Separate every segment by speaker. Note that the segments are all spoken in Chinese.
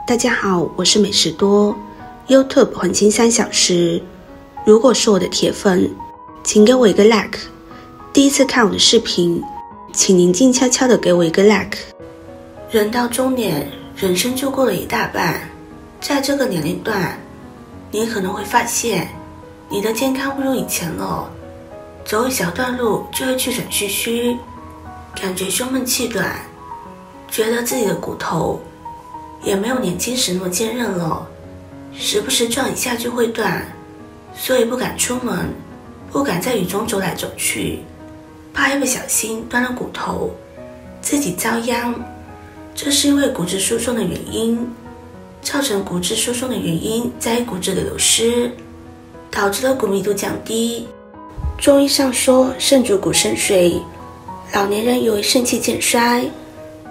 Speaker 1: 大家好，我是美食多 YouTube 黄金3小时。如果是我的铁粉，请给我一个 like。第一次看我的视频，请您静悄悄地给我一个 like。人到中年，人生就过了一大半，在这个年龄段，你可能会发现你的健康不如以前了，走一小段路就会气喘吁吁，感觉胸闷气短，觉得自己的骨头也没有年轻时那么坚韧了，时不时撞一下就会断，所以不敢出门，不敢在雨中走来走去，怕一不小心断了骨头，自己遭殃。这是因为骨质疏松的原因，造成骨质疏松的原因在于骨质的流失，导致了骨密度降低。中医上说肾主骨生水，老年人由于肾气渐衰，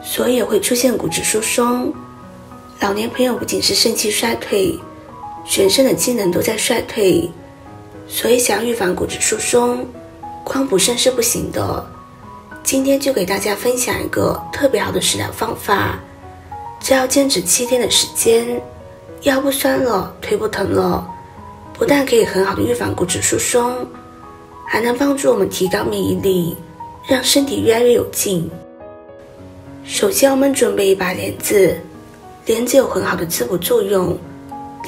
Speaker 1: 所以也会出现骨质疏松。老年朋友不仅是肾气衰退，全身的机能都在衰退，所以想要预防骨质疏松，光补肾是不行的。今天就给大家分享一个特别好的食疗方法，只要坚持7天的时间，腰不酸了，腿不疼了，不但可以很好的预防骨质疏松，还能帮助我们提高免疫力，让身体越来越有劲。首先我们准备一把莲子，莲子有很好的滋补作用，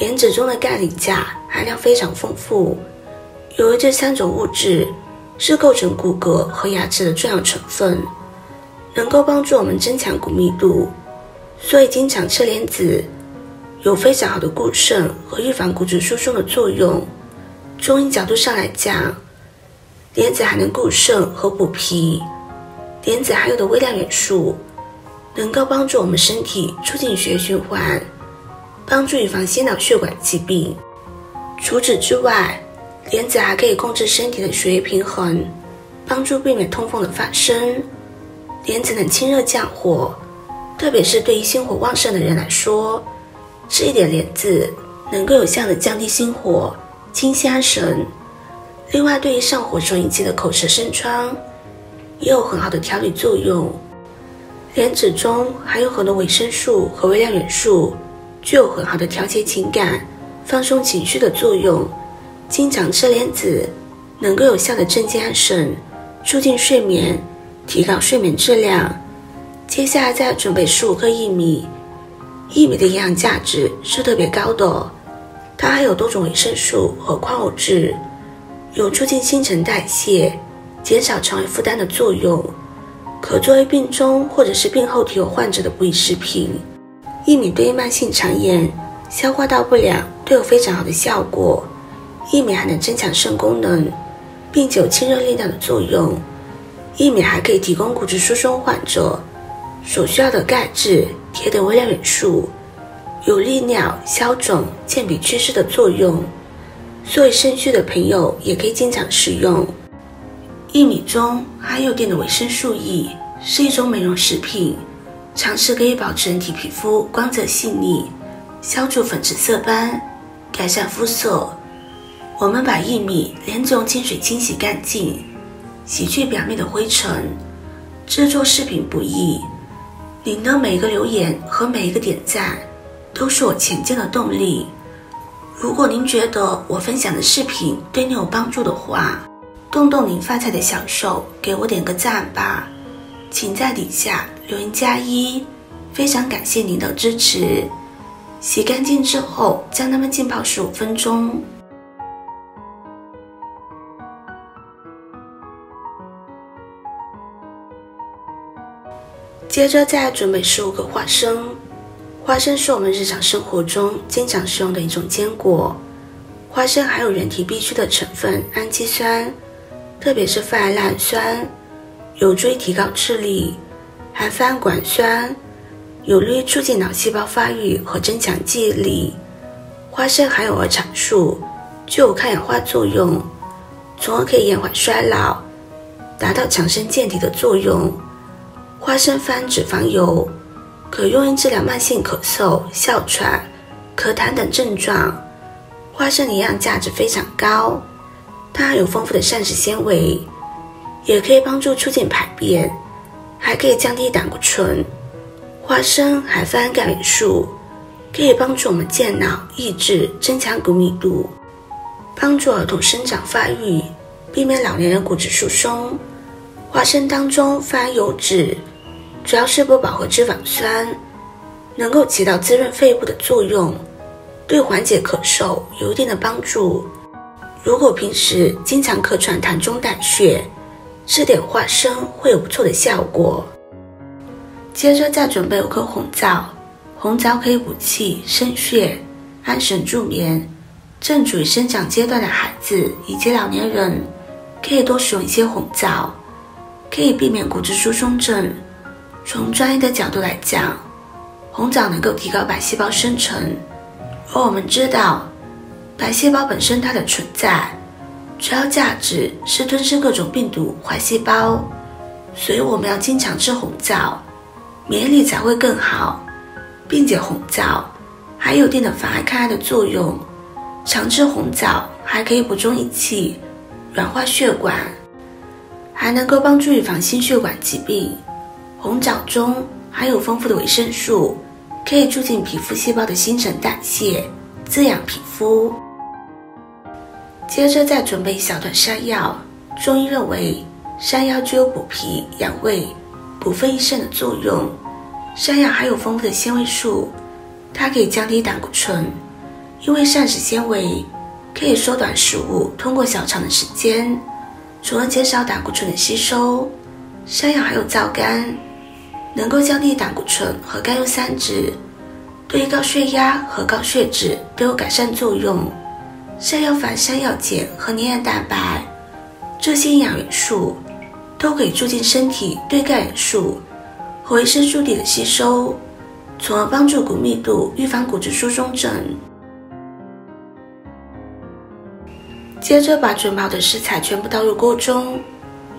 Speaker 1: 莲子中的钙磷钾含量非常丰富，由于这3种物质是构成骨骼和牙齿的重要成分，能够帮助我们增强骨密度，所以经常吃莲子有非常好的固肾和预防骨质疏松的作用。中医角度上来讲，莲子还能固肾和补脾，莲子含有的微量元素能够帮助我们身体促进血液循环，帮助预防心脑血管疾病。除此之外，莲子还可以控制身体的血液平衡，帮助避免痛风的发生。莲子能清热降火，特别是对于心火旺盛的人来说，吃一点莲子能够有效的降低心火，清心安神。另外，对于上火所引起的口舌生疮也有很好的调理作用。莲子中含有很多维生素和微量元素，具有很好的调节情感、放松情绪的作用。经常吃莲子能够有效的镇静安神，促进睡眠，提高睡眠质量。接下来再准备15克薏米，薏米的营养价值是特别高的，它含有多种维生素和矿物质，有促进新陈代谢、减少肠胃负担的作用，可作为病中或者是病后体有患者的补益食品。薏米对于慢性肠炎、消化道不良都有非常好的效果。薏米还能增强肾功能，并且有清热利尿的作用。薏米还可以提供骨质疏松患者所需要的钙质、铁等微量元素，有利尿、消肿、健脾祛湿的作用，所以肾虚的朋友也可以经常食用。薏米中含有碘的维生素 E 是一种美容食品，常吃可以保持人体皮肤光泽细腻，消除粉刺色斑，改善肤色。我们把薏米、莲子用清水清洗干净，洗去表面的灰尘。制作视频不易，您的每一个留言和每一个点赞都是我前进的动力。如果您觉得我分享的视频对你有帮助的话，动动您发财的小手，给我点个赞吧。请在底下留言+1，非常感谢您的支持。洗干净之后，将它们浸泡15分钟。接着再准备15个花生。花生是我们日常生活中经常使用的一种坚果。花生含有人体必需的成分氨基酸，特别是泛氨氨酸，有助于提高智力；含泛管酸，有利于促进脑细胞发育和增强记忆力。花生含有儿茶素，具有抗氧化作用，从而可以延缓衰老，达到强身健体的作用。花生泛脂肪油可用于治疗慢性咳嗽、哮喘、咳痰等症状。花生的营养价值非常高，它含有丰富的膳食纤维，也可以帮助促进排便，还可以降低胆固醇。花生含泛钙元素，可以帮助我们健脑、益智，增强骨密度，帮助儿童生长发育，避免老年人骨质疏松。花生当中富含油脂，主要是不饱和脂肪酸，能够起到滋润肺部的作用，对缓解咳嗽有一定的帮助。如果平时经常咳喘痰中胆血，吃点花生会有不错的效果。接着再准备5颗红枣，红枣可以补气生血，安神助眠。正处于生长阶段的孩子以及老年人可以多使用一些红枣，可以避免骨质疏松症。从专业的角度来讲，红枣能够提高白细胞生成，而我们知道白细胞本身它的存在主要价值是吞噬各种病毒坏细胞，所以我们要经常吃红枣，免疫力才会更好。并且红枣还有一定的防癌抗癌的作用，常吃红枣还可以补中益气，软化血管，还能够帮助预防心血管疾病。红枣中含有丰富的维生素，可以促进皮肤细胞的新陈代谢，滋养皮肤。接着再准备一小段山药，中医认为山药具有补脾养胃、补肺益肾的作用。山药含有丰富的纤维素，它可以降低胆固醇，因为膳食纤维可以缩短食物通过小肠的时间，从而减少胆固醇的吸收。山药还有皂苷，能够降低胆固醇和甘油三酯，对于高血压和高血脂都有改善作用。山药含山药碱和黏液蛋白，这些营养元素都可以促进身体对钙元素和维生素 D 的吸收，从而帮助骨密度，预防骨质疏松症。接着把准备好的食材全部倒入锅中，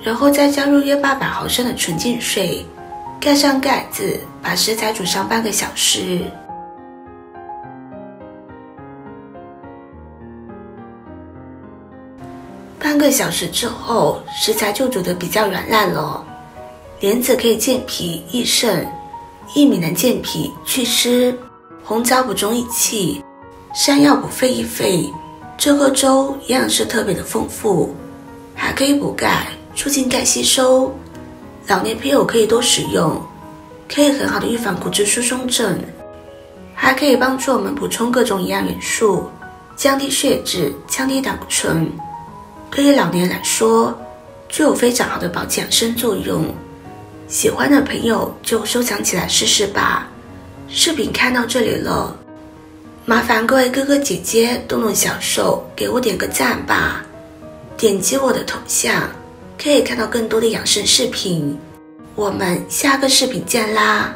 Speaker 1: 然后再加入约800毫升的纯净水，盖上盖子，把食材煮上半个小时。半个小时之后，食材就煮得比较软烂了。莲子可以健脾益肾，薏米能健脾祛湿，红枣补中益气，山药补肺益肺。这个粥营养是特别的丰富，还可以补钙，促进钙吸收。老年朋友可以多使用，可以很好的预防骨质疏松症，还可以帮助我们补充各种营养元素，降低血脂，降低胆固醇。对于老年人来说，具有非常好的保健养生作用。喜欢的朋友就收藏起来试试吧。视频看到这里了，麻烦各位哥哥姐姐动动小手给我点个赞吧。点击我的头像可以看到更多的养生视频，我们下个视频见啦。